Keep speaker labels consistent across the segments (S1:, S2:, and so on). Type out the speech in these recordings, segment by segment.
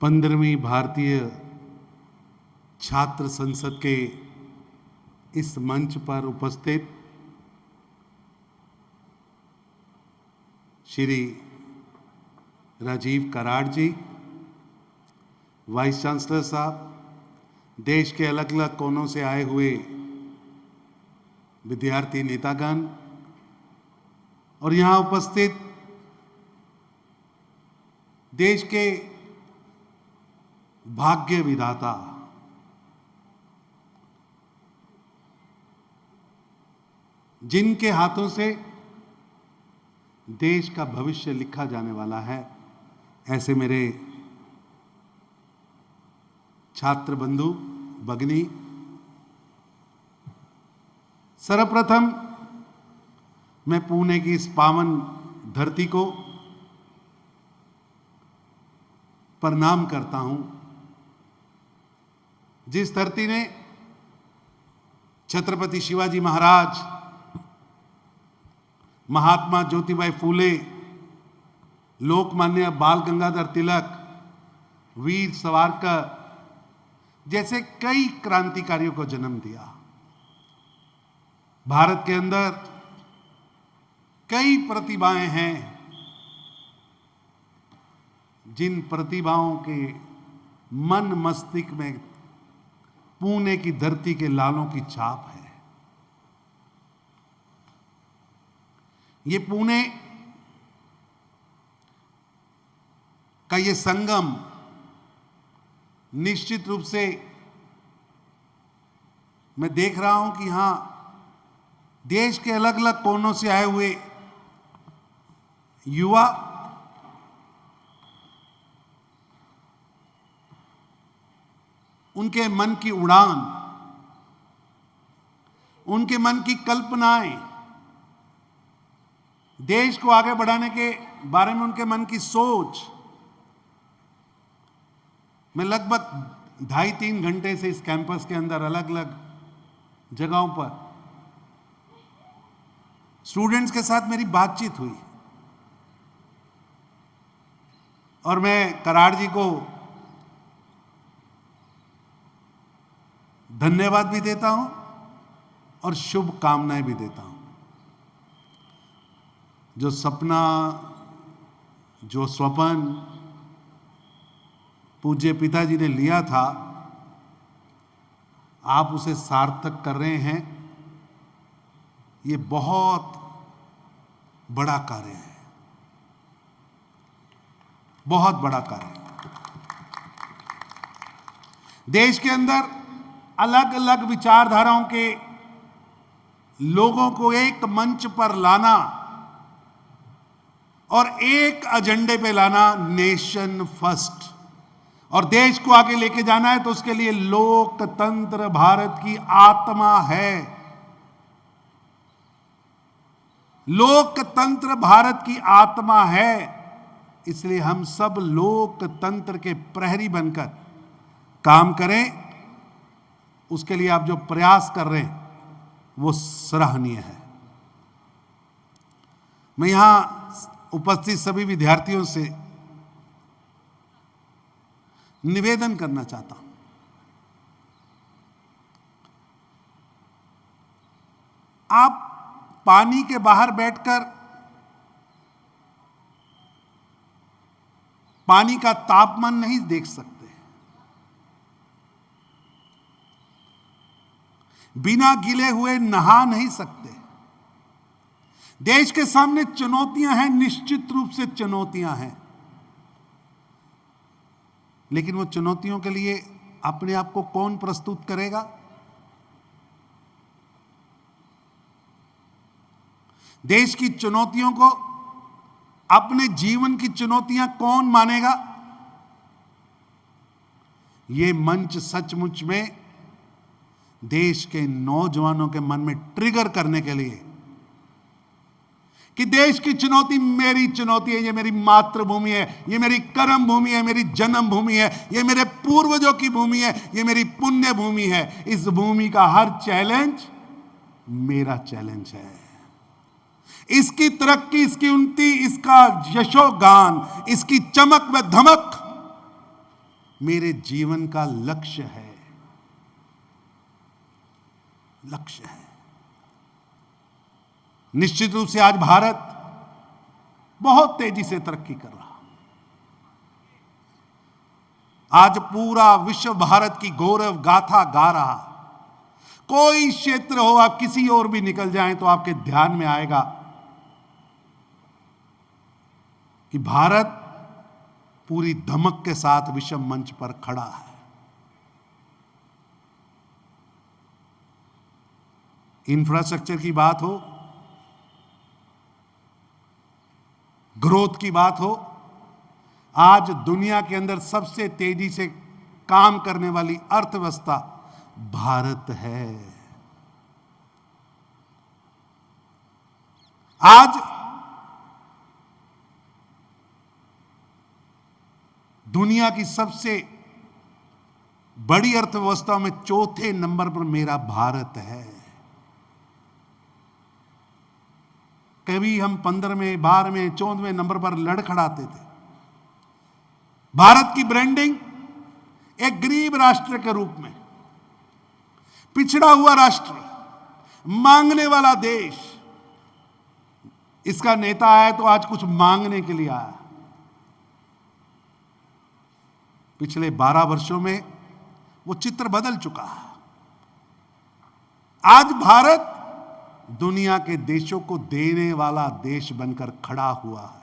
S1: 15वीं भारतीय छात्र संसद के इस मंच पर उपस्थित श्री राजीव कराड़ जी, वाइस चांसलर साहब, देश के अलग अलग कोनों से आए हुए विद्यार्थी नेतागण और यहाँ उपस्थित देश के भाग्य विधाता, जिनके हाथों से देश का भविष्य लिखा जाने वाला है, ऐसे मेरे छात्र बंधु भगिनी, सर्वप्रथम मैं पुणे की इस पावन धरती को प्रणाम करता हूं, जिस धरती ने छत्रपति शिवाजी महाराज, महात्मा ज्योतिबा फूले, लोकमान्य बाल गंगाधर तिलक, वीर सावरकर जैसे कई क्रांतिकारियों को जन्म दिया। भारत के अंदर कई प्रतिभाएं हैं, जिन प्रतिभाओं के मन मस्तिष्क में पुणे की धरती के लालों की छाप है। ये पुणे का ये संगम निश्चित रूप से मैं देख रहा हूं कि यहां देश के अलग अलग कोनों से आए हुए युवा उनके मन की उड़ान, उनके मन की कल्पनाएं, देश को आगे बढ़ाने के बारे में उनके मन की सोच, मैं लगभग 2.5-3 घंटे से इस कैंपस के अंदर अलग अलग जगहों पर स्टूडेंट्स के साथ मेरी बातचीत हुई और मैं कराड़ जी को धन्यवाद भी देता हूं और शुभकामनाएं भी देता हूं। जो सपना, जो स्वप्न पूज्य पिताजी ने लिया था, आप उसे सार्थक कर रहे हैं। ये बहुत बड़ा कार्य है, बहुत बड़ा कार्य है। देश के अंदर अलग अलग विचारधाराओं के लोगों को एक मंच पर लाना और एक एजेंडे पे लाना, नेशन फर्स्ट, और देश को आगे लेके जाना है, तो उसके लिए लोकतंत्र भारत की आत्मा है। लोकतंत्र भारत की आत्मा है, इसलिए हम सब लोकतंत्र के प्रहरी बनकर काम करें। उसके लिए आप जो प्रयास कर रहे हैं वो सराहनीय है। मैं यहां उपस्थित सभी विद्यार्थियों से निवेदन करना चाहता हूं, आप पानी के बाहर बैठकर पानी का तापमान नहीं देख सकते, बिना गिले हुए नहा नहीं सकते। देश के सामने चुनौतियां हैं, निश्चित रूप से चुनौतियां हैं, लेकिन वो चुनौतियों के लिए अपने आप को कौन प्रस्तुत करेगा? देश की चुनौतियों को अपने जीवन की चुनौतियां कौन मानेगा? ये मंच सचमुच में देश के नौजवानों के मन में ट्रिगर करने के लिए कि देश की चुनौती मेरी चुनौती है, ये मेरी मातृभूमि है, ये मेरी कर्म भूमि है, मेरी जन्म भूमि है, ये मेरे पूर्वजों की भूमि है, ये मेरी पुण्य भूमि है। इस भूमि का हर चैलेंज मेरा चैलेंज है। इसकी तरक्की, इसकी उन्नति, इसका यशोगान, इसकी चमक व धमक मेरे जीवन का लक्ष्य है, लक्ष्य है। निश्चित रूप से आज भारत बहुत तेजी से तरक्की कर रहा। आज पूरा विश्व भारत की गौरव गाथा गा रहा। कोई क्षेत्र हो, आप किसी और भी निकल जाएं तो आपके ध्यान में आएगा कि भारत पूरी धमक के साथ विश्व मंच पर खड़ा है। इंफ्रास्ट्रक्चर की बात हो, ग्रोथ की बात हो, आज दुनिया के अंदर सबसे तेजी से काम करने वाली अर्थव्यवस्था भारत है। आज दुनिया की सबसे बड़ी अर्थव्यवस्था में चौथे नंबर पर मेरा भारत है। कभी हम 15वें, 12वें, 14वें नंबर पर लड़खड़ाते थे। भारत की ब्रांडिंग एक गरीब राष्ट्र के रूप में, पिछड़ा हुआ राष्ट्र, मांगने वाला देश, इसका नेता आया तो आज कुछ मांगने के लिए आया। पिछले 12 वर्षों में वो चित्र बदल चुका है। आज भारत दुनिया के देशों को देने वाला देश बनकर खड़ा हुआ है।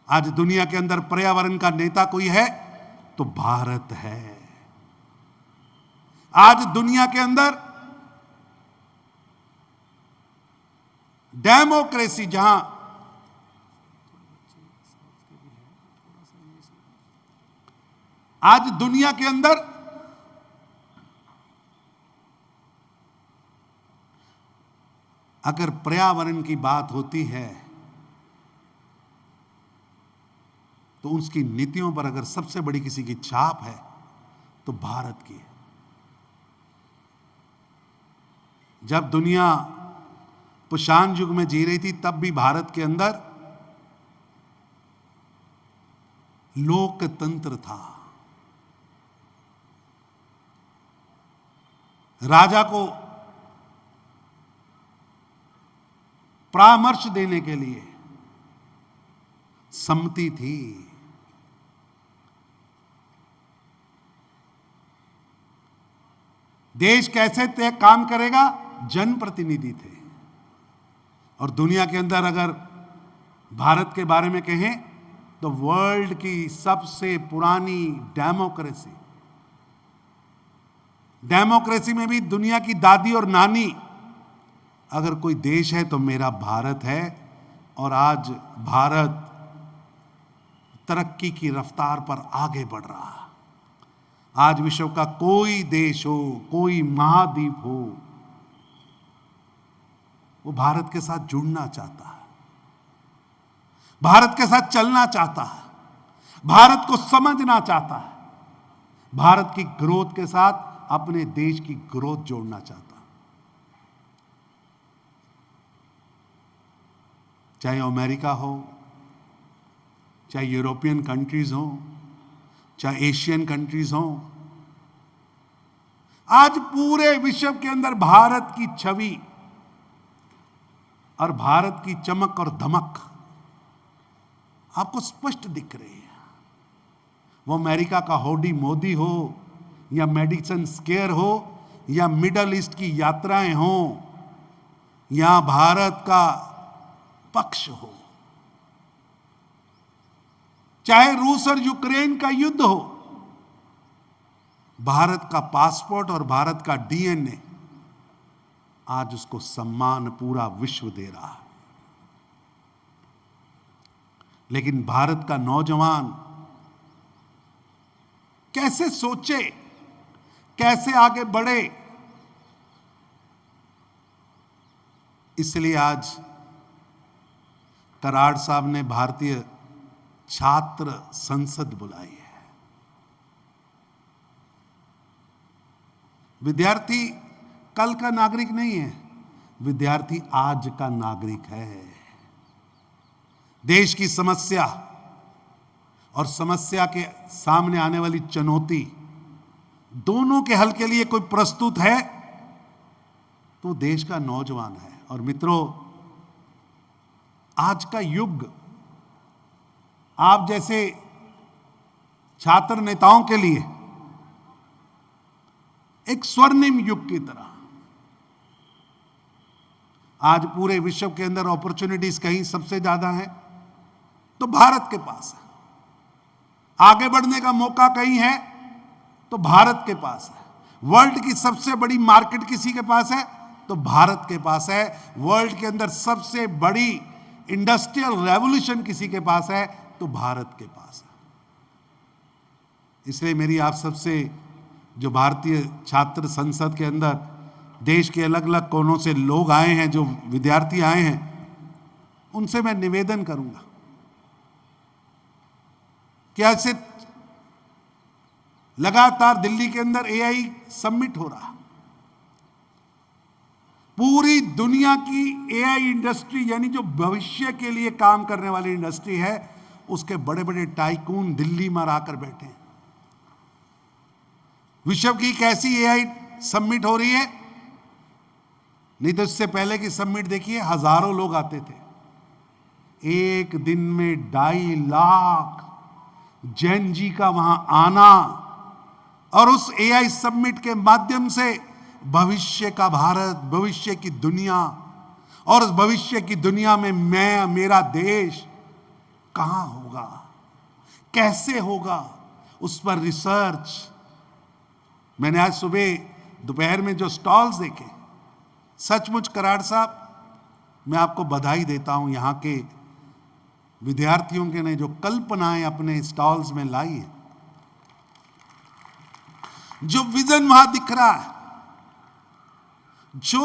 S1: आज दुनिया के अंदर पर्यावरण का नेता कोई है तो भारत है। आज दुनिया के अंदर डेमोक्रेसी, जहां आज दुनिया के अंदर अगर पर्यावरण की बात होती है तो उसकी नीतियों पर अगर सबसे बड़ी किसी की छाप है तो भारत की है। जब दुनिया पुशान युग में जी रही थी तब भी भारत के अंदर लोकतंत्र था। राजा को परामर्श देने के लिए सम्मति थी। देश कैसे तय काम करेगा, जनप्रतिनिधि थे। और दुनिया के अंदर अगर भारत के बारे में कहें तो वर्ल्ड की सबसे पुरानी डेमोक्रेसी में भी दुनिया की दादी और नानी अगर कोई देश है तो मेरा भारत है। और आज भारत तरक्की की रफ्तार पर आगे बढ़ रहा है। आज विश्व का कोई देश हो, कोई महाद्वीप हो, वो भारत के साथ जुड़ना चाहता है, भारत के साथ चलना चाहता है, भारत को समझना चाहता है, भारत की ग्रोथ के साथ अपने देश की ग्रोथ जोड़ना चाहता है। चाहे अमेरिका हो, चाहे यूरोपियन कंट्रीज हो, चाहे एशियन कंट्रीज हो, आज पूरे विश्व के अंदर भारत की छवि और भारत की चमक और धमक आपको स्पष्ट दिख रही है। वो अमेरिका का होडी मोदी हो, या मेडिसन स्क्वायर हो, या मिडल ईस्ट की यात्राएं हो, या भारत का पक्ष हो, चाहे रूस और यूक्रेन का युद्ध हो, भारत का पासपोर्ट और भारत का डीएनए आज उसको सम्मान पूरा विश्व दे रहा है। लेकिन भारत का नौजवान कैसे सोचे, कैसे आगे बढ़े, इसलिए आज कराड़ साहब ने भारतीय छात्र संसद बुलाई है। विद्यार्थी कल का नागरिक नहीं है, विद्यार्थी आज का नागरिक है। देश की समस्या और समस्या के सामने आने वाली चुनौती, दोनों के हल के लिए कोई प्रस्तुत है तो देश का नौजवान है। और मित्रों, आज का युग आप जैसे छात्र नेताओं के लिए एक स्वर्णिम युग की तरह, आज पूरे विश्व के अंदर अपॉर्चुनिटीज कहीं सबसे ज्यादा है तो भारत के पास है। आगे बढ़ने का मौका कहीं है तो भारत के पास है। वर्ल्ड की सबसे बड़ी मार्केट किसी के पास है तो भारत के पास है। वर्ल्ड के अंदर सबसे बड़ी इंडस्ट्रियल रेवोल्यूशन किसी के पास है तो भारत के पास है। इसलिए मेरी आप सबसे, जो भारतीय छात्र संसद के अंदर देश के अलग अलग कोनों से लोग आए हैं, जो विद्यार्थी आए हैं, उनसे मैं निवेदन करूंगा कि ऐसे लगातार दिल्ली के अंदर एआई समिट हो रहा, पूरी दुनिया की एआई इंडस्ट्री, यानी जो भविष्य के लिए काम करने वाली इंडस्ट्री है, उसके बड़े बड़े टाइकून दिल्ली में आकर बैठे हैं। विश्व की एक ऐसी एआई समिट हो रही है, नहीं तो इससे पहले की समिट देखिए हजारों लोग आते थे। एक दिन में 2.5 लाख जैन जी का वहां आना, और उस एआई समिट के माध्यम से भविष्य का भारत, भविष्य की दुनिया, और उस भविष्य की दुनिया में मैं, मेरा देश कहां होगा, कैसे होगा, उस पर रिसर्च। मैंने आज सुबह दोपहर में जो स्टॉल्स देखे, सचमुच कराड़ साहब, मैं आपको बधाई देता हूं। यहां के विद्यार्थियों के ने जो कल्पनाएं अपने स्टॉल्स में लाई है, जो विजन वहां दिख रहा है, जो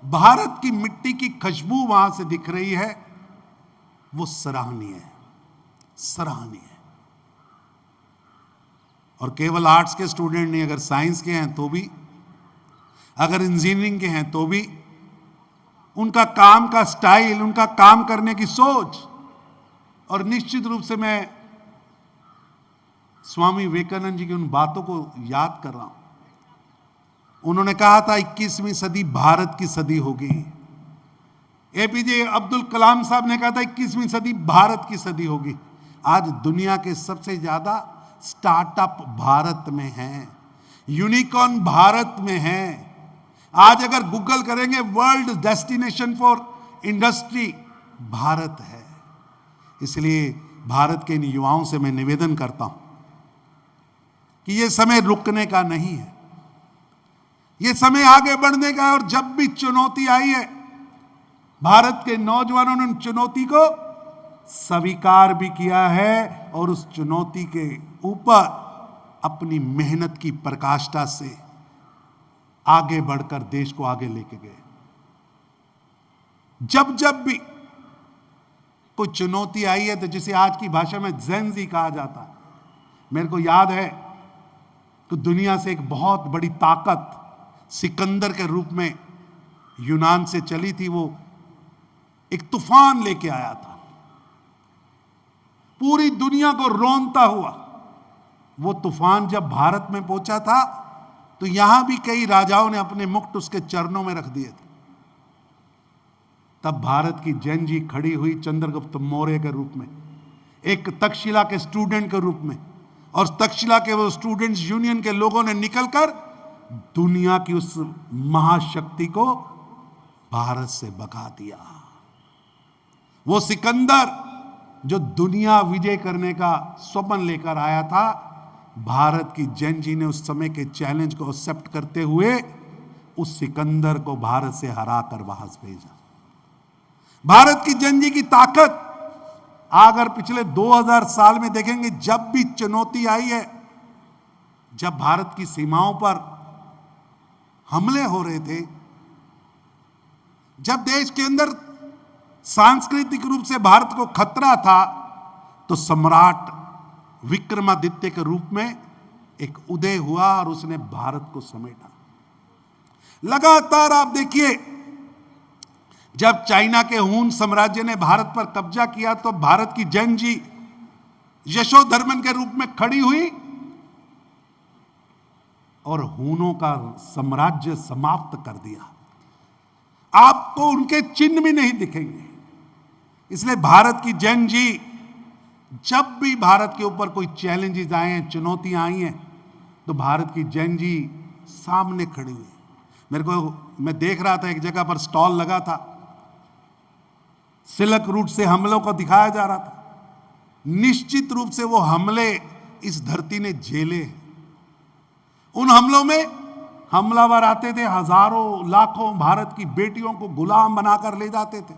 S1: भारत की मिट्टी की खुशबू वहां से दिख रही है, वो सराहनीय है, सराहनीय है। और केवल आर्ट्स के स्टूडेंट नहीं, अगर साइंस के हैं तो भी, अगर इंजीनियरिंग के हैं तो भी, उनका काम का स्टाइल, उनका काम करने की सोच, और निश्चित रूप से मैं स्वामी विवेकानंद जी की उन बातों को याद कर रहा हूं। उन्होंने कहा था 21वीं सदी भारत की सदी होगी। एपीजे अब्दुल कलाम साहब ने कहा था 21वीं सदी भारत की सदी होगी। आज दुनिया के सबसे ज्यादा स्टार्टअप भारत में हैं, यूनिकॉर्न भारत में हैं। आज अगर गूगल करेंगे world destination for industry Bharat है। इसलिए भारत के इन युवाओं से मैं निवेदन करता हूं कि यह समय रुकने का नहीं है, यह समय आगे बढ़ने का है। और जब भी चुनौती आई है, भारत के नौजवानों ने उन चुनौती को स्वीकार भी किया है और उस चुनौती के ऊपर अपनी मेहनत की प्रकाष्ठा से आगे बढ़कर देश को आगे लेके गए। जब जब भी कोई चुनौती आई है, तो जिसे आज की भाषा में जेन-ज़ी कहा जाता है, मेरे को याद है कि दुनिया से एक बहुत बड़ी ताकत सिकंदर के रूप में यूनान से चली थी, वो एक तूफान लेके आया था, पूरी दुनिया को रौंदता हुआ। वो तूफान जब भारत में पहुंचा था तो यहां भी कई राजाओं ने अपने मुकुट उसके चरणों में रख दिए थे। तब भारत की जेन-जी खड़ी हुई चंद्रगुप्त मौर्य के रूप में, एक तक्षशिला के स्टूडेंट के रूप में, और तक्षशिला के वो स्टूडेंट्स यूनियन के लोगों ने निकलकर दुनिया की उस महाशक्ति को भारत से भगा दिया। वो सिकंदर जो दुनिया विजय करने का स्वप्न लेकर आया था, भारत की जेन-जी ने उस समय के चैलेंज को एक्सेप्ट करते हुए उस सिकंदर को भारत से हराकर वहां भेजा। भारत की जेन-जी की ताकत, अगर पिछले 2000 साल में देखेंगे, जब भी चुनौती आई है, जब भारत की सीमाओं पर हमले हो रहे थे, जब देश के अंदर सांस्कृतिक रूप से भारत को खतरा था, तो सम्राट विक्रमादित्य के रूप में एक उदय हुआ और उसने भारत को समेटा। लगातार आप देखिए, जब चाइना के हून साम्राज्य ने भारत पर कब्जा किया, तो भारत की जेन-जी यशोधर्मन के रूप में खड़ी हुई और हूनों का साम्राज्य समाप्त कर दिया। आपको उनके चिन्ह भी नहीं दिखेंगे। इसलिए भारत की जन जी, जब भी भारत के ऊपर कोई चैलेंजेस आए हैं, चुनौतियां आई हैं, तो भारत की जन जी सामने खड़ी हुई। मैं देख रहा था, एक जगह पर स्टॉल लगा था, सिल्क रूट से हमलों को दिखाया जा रहा था। निश्चित रूप से वो हमले इस धरती ने झेले। उन हमलों में हमलावर आते थे, हजारों लाखों भारत की बेटियों को गुलाम बनाकर ले जाते थे,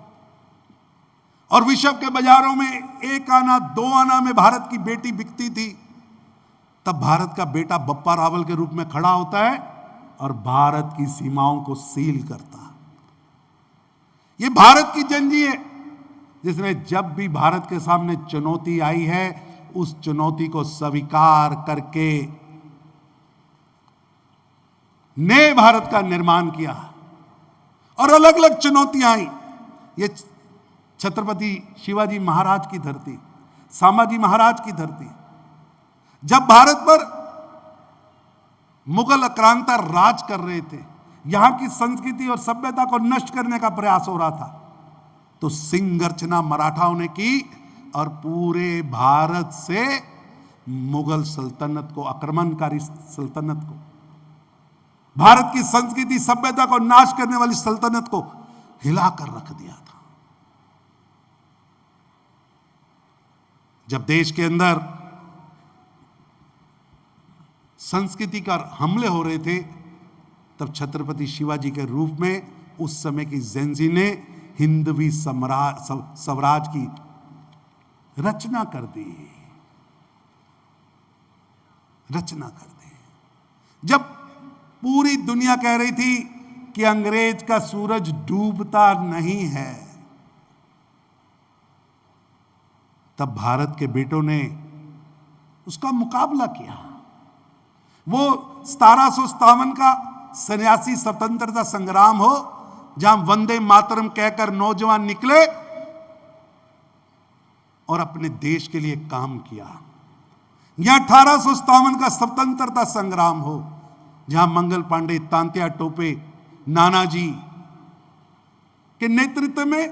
S1: और विश्व के बाजारों में 1 आना 2 आना में भारत की बेटी बिकती थी। तब भारत का बेटा बप्पा रावल के रूप में खड़ा होता है और भारत की सीमाओं को सील करता है। यह भारत की जंजी है, जिसने जब भी भारत के सामने चुनौती आई है, उस चुनौती को स्वीकार करके नए भारत का निर्माण किया। और अलग अलग चुनौतियां आई। ये छत्रपति शिवाजी महाराज की धरती, संभाजी महाराज की धरती, जब भारत पर मुगल आक्रांता राज कर रहे थे, यहां की संस्कृति और सभ्यता को नष्ट करने का प्रयास हो रहा था, तो सिंह गर्जना मराठाओं ने की और पूरे भारत से मुगल सल्तनत को, आक्रमणकारी सल्तनत को, भारत की संस्कृति सभ्यता को नाश करने वाली सल्तनत को हिलाकर रख दिया था। जब देश के अंदर संस्कृति का हमले हो रहे थे, तब छत्रपति शिवाजी के रूप में उस समय की जेंजी ने हिंदवी स्वराज की रचना कर दी। जब पूरी दुनिया कह रही थी कि अंग्रेज का सूरज डूबता नहीं है, तब भारत के बेटों ने उसका मुकाबला किया। वो 1757 का सन्यासी स्वतंत्रता संग्राम हो, जहां वंदे मातरम कहकर नौजवान निकले और अपने देश के लिए काम किया, या 1857 का स्वतंत्रता संग्राम हो, जहां मंगल पांडे, तांत्या टोपे, नानाजी के नेतृत्व में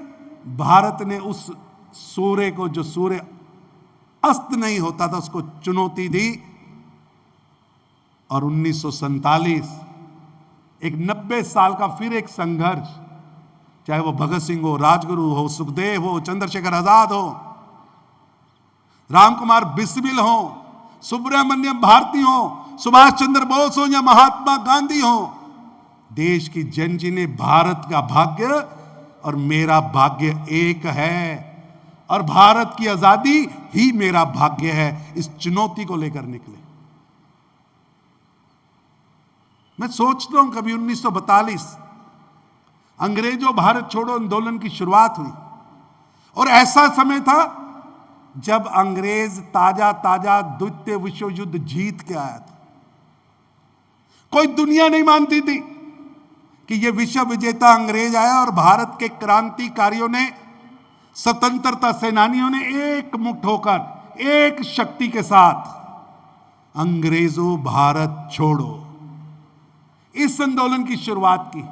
S1: भारत ने उस सूर्य को, जो सूर्य अस्त नहीं होता था, उसको चुनौती दी। और 1947 एक 90 साल का फिर एक संघर्ष, चाहे वो भगत सिंह हो, राजगुरु हो, सुखदेव हो, चंद्रशेखर आजाद हो, रामकुमार बिस्मिल हो, सुब्रमण्यम भारती हो, सुभाष चंद्र बोस हो या महात्मा गांधी हो, देश की जनजी ने भारत का भाग्य और मेरा भाग्य एक है, और भारत की आजादी ही मेरा भाग्य है, इस चुनौती को लेकर निकले। मैं सोचता हूं, कभी 1942 अंग्रेजों भारत छोड़ो आंदोलन की शुरुआत हुई, और ऐसा समय था जब अंग्रेज ताजा ताजा द्वितीय विश्व युद्ध जीत के आया था। कोई दुनिया नहीं मानती थी कि यह विश्व विजेता अंग्रेज आया, और भारत के क्रांतिकारियों ने, स्वतंत्रता सेनानियों ने एक मुट्ठ होकर, एक शक्ति के साथ, अंग्रेजों भारत छोड़ो, इस आंदोलन की शुरुआत की।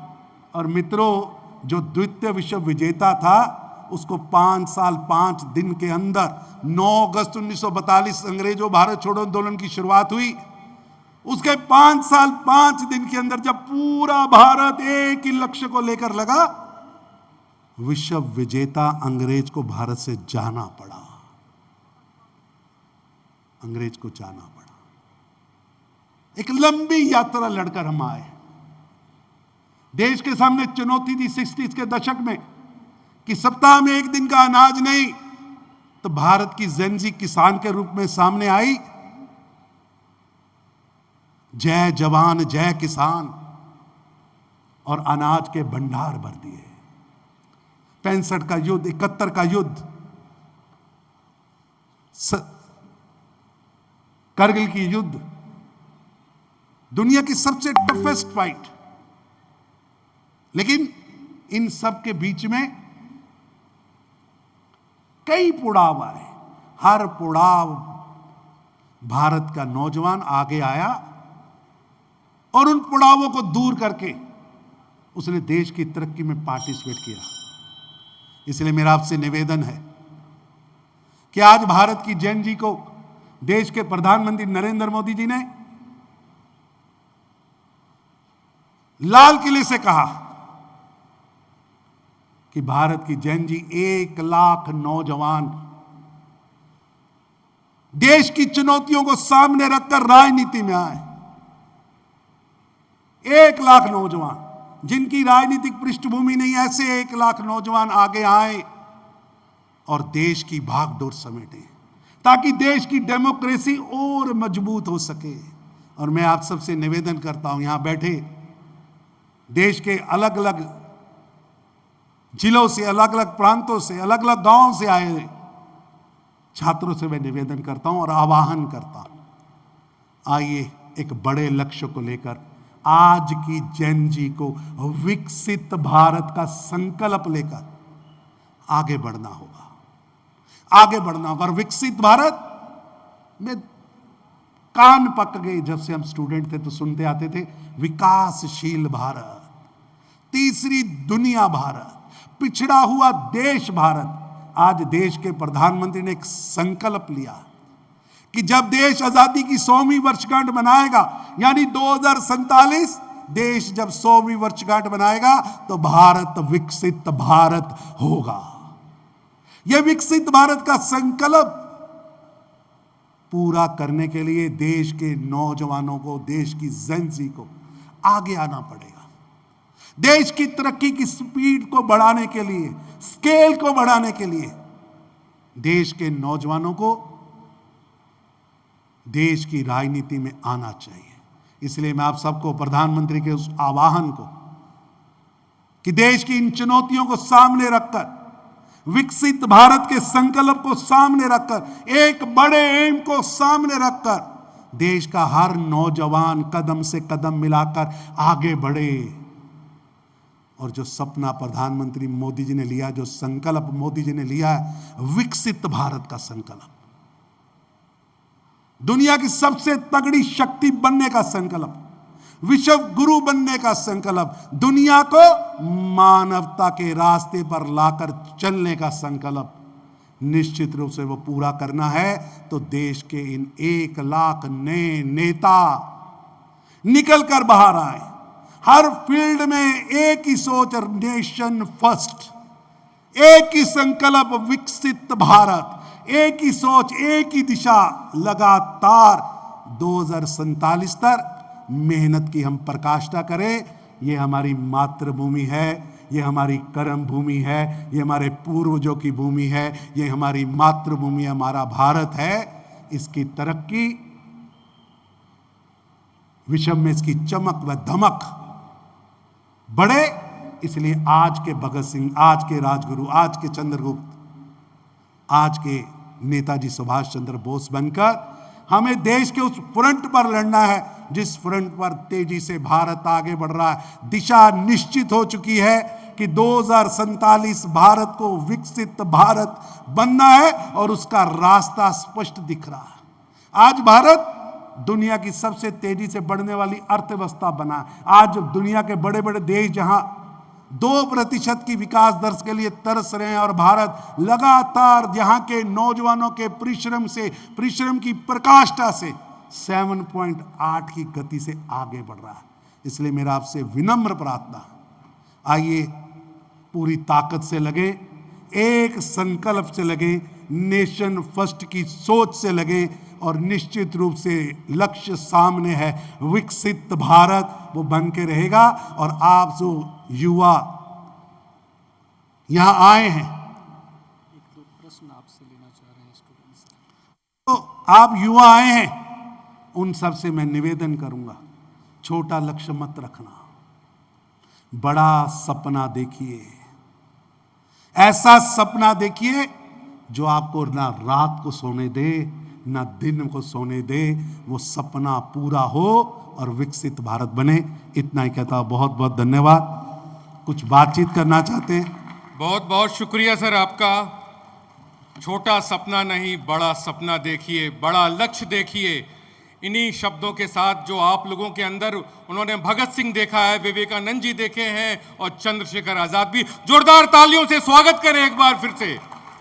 S1: और मित्रों, जो द्वितीय विश्व विजेता था, उसको 5 साल 5 दिन के अंदर, 9 अगस्त 1942 अंग्रेजों भारत छोड़ो आंदोलन की शुरुआत हुई। उसके 5 साल 5 दिन के अंदर जब पूरा भारत एक ही लक्ष्य को लेकर लगा, विश्व विजेता अंग्रेज को भारत से जाना पड़ा, अंग्रेज को जाना पड़ा। एक लंबी यात्रा लड़कर हम आए। देश के सामने चुनौती थी 60s के दशक में कि सप्ताह में एक दिन का अनाज नहीं, तो भारत की जेंजी किसान के रूप में सामने आई। जय जवान जय किसान, और अनाज के भंडार भर दिए। 65 का युद्ध, 71 का युद्ध, करगिल की युद्ध, दुनिया की सबसे टफेस्ट फाइट। लेकिन इन सब के बीच में कई पड़ाव आए। हर पड़ाव भारत का नौजवान आगे आया और उन पड़ावों को दूर करके उसने देश की तरक्की में पार्टिसिपेट किया। इसलिए मेरा आपसे निवेदन है कि आज भारत की जेन जी को देश के प्रधानमंत्री नरेंद्र मोदी जी ने लाल किले से कहा कि भारत की जेन जी 1 लाख नौजवान देश की चुनौतियों को सामने रखकर राजनीति में आए। 1 लाख नौजवान जिनकी राजनीतिक पृष्ठभूमि नहीं, ऐसे 1 लाख नौजवान आगे आए और देश की भागदौड़ समेटे ताकि देश की डेमोक्रेसी और मजबूत हो सके। और मैं आप सबसे निवेदन करता हूं, यहां बैठे देश के अलग अलग जिलों से, अलग अलग प्रांतों से, अलग अलग गांवों से आए छात्रों से मैं निवेदन करता हूं और आह्वान करता हूं, आइए एक बड़े लक्ष्य को लेकर आज की जेन जी को विकसित भारत का संकल्प लेकर आगे बढ़ना होगा, आगे बढ़ना होगा। और विकसित भारत में कान पक गए, जब से हम स्टूडेंट थे तो सुनते आते थे विकासशील भारत, तीसरी दुनिया भारत, पिछड़ा हुआ देश भारत। आज देश के प्रधानमंत्री ने एक संकल्प लिया कि जब देश आजादी की 100वीं वर्षगांठ मनाएगा, यानी 2047 देश जब 100वीं वर्षगांठ मनाएगा तो भारत विकसित भारत होगा। यह विकसित भारत का संकल्प पूरा करने के लिए देश के नौजवानों को, देश की जेन-ज़ी को आगे आना पड़ेगा। देश की तरक्की की स्पीड को बढ़ाने के लिए, स्केल को बढ़ाने के लिए देश के नौजवानों को देश की राजनीति में आना चाहिए। इसलिए मैं आप सबको, प्रधानमंत्री के उस आह्वान को कि देश की इन चुनौतियों को सामने रखकर, विकसित भारत के संकल्प को सामने रखकर, एक बड़े एम को सामने रखकर देश का हर नौजवान कदम से कदम मिलाकर आगे बढ़े। और जो सपना प्रधानमंत्री मोदी जी ने लिया, जो संकल्प मोदी जी ने लिया है, विकसित भारत का संकल्प, दुनिया की सबसे तगड़ी शक्ति बनने का संकल्प, विश्व गुरु बनने का संकल्प, दुनिया को मानवता के रास्ते पर लाकर चलने का संकल्प निश्चित रूप से वो पूरा करना है। तो देश के इन 1 लाख नए नेता निकल कर बाहर आए, हर फील्ड में एक ही सोच, नेशन फर्स्ट, एक ही संकल्प विकसित भारत, एक ही सोच, एक ही दिशा, लगातार 2047 तक मेहनत की हम प्रकाष्ठा करें। ये हमारी मातृभूमि है, ये हमारी कर्म भूमि है, ये हमारे पूर्वजों की भूमि है, ये हमारी मातृभूमि, हमारा भारत है। इसकी तरक्की, विश्व में इसकी चमक व धमक बढ़े। इसलिए आज के भगत सिंह, आज के राजगुरु, आज के चंद्रगुप्त, आज के नेताजी सुभाष चंद्र बोस बनकर हमें देश के उस फ्रंट पर लड़ना है जिस फ्रंट पर तेजी से भारत आगे बढ़ रहा है। दिशा निश्चित हो चुकी है कि 2047 भारत को विकसित भारत बनना है और उसका रास्ता स्पष्ट दिख रहा है। आज भारत दुनिया की सबसे तेजी से बढ़ने वाली अर्थव्यवस्था बना है। आज दुनिया के बड़े बड़े देश जहां 2% की विकास दर के लिए तरस रहे हैं और भारत लगातार यहाँ के नौजवानों के परिश्रम से, परिश्रम की प्रकाष्ठा से 7.8 की गति से आगे बढ़ रहा है। इसलिए मेरा आपसे विनम्र प्रार्थना, आइए पूरी ताकत से लगे, एक संकल्प से लगे, नेशन फर्स्ट की सोच से लगे और निश्चित रूप से लक्ष्य सामने है, विकसित भारत वो बन के रहेगा। और आप जो युवा यहां आए हैं,
S2: एक दो प्रश्न आपसे लेना चाह रहे हैं स्टूडेंट्स।
S1: तो आप युवा आए हैं, उन सब से मैं निवेदन करूंगा, छोटा लक्ष्य मत रखना, बड़ा सपना देखिए। ऐसा सपना देखिए जो आपको ना रात को सोने दे, ना दिन को सोने दे, वो सपना पूरा हो और विकसित भारत बने। इतना ही कहता हूं, बहुत बहुत धन्यवाद। कुछ बातचीत करना चाहते हैं?
S3: बहुत बहुत शुक्रिया सर आपका। छोटा सपना नहीं बड़ा सपना देखिए, बड़ा लक्ष्य देखिए। इन्हीं शब्दों के साथ जो आप लोगों के अंदर उन्होंने भगत सिंह देखा है, विवेकानंद जी देखे हैं और चंद्रशेखर आजाद भी, जोरदार तालियों से स्वागत करें एक बार फिर से।